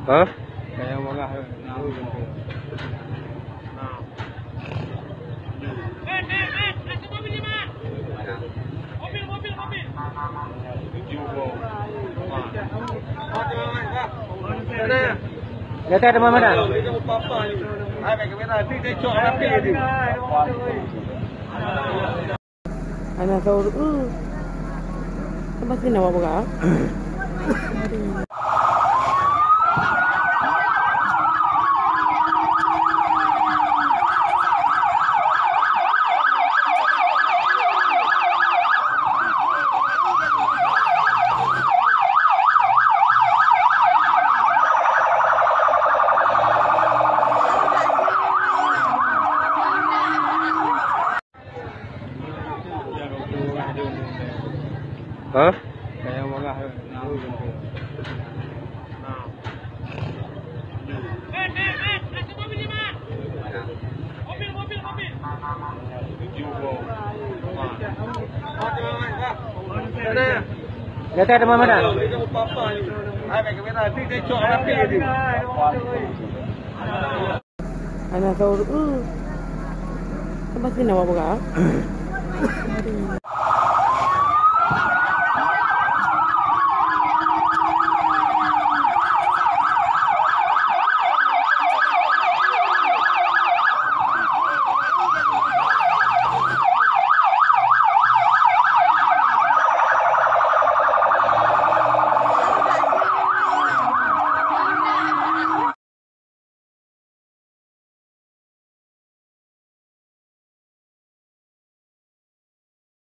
Hah? Kayak murah. Lihat ada mana? Anak kau tempat sini apa buka? Hah? Kayak murah. Lihat ada mana? Anak kau tempat sini apa buka?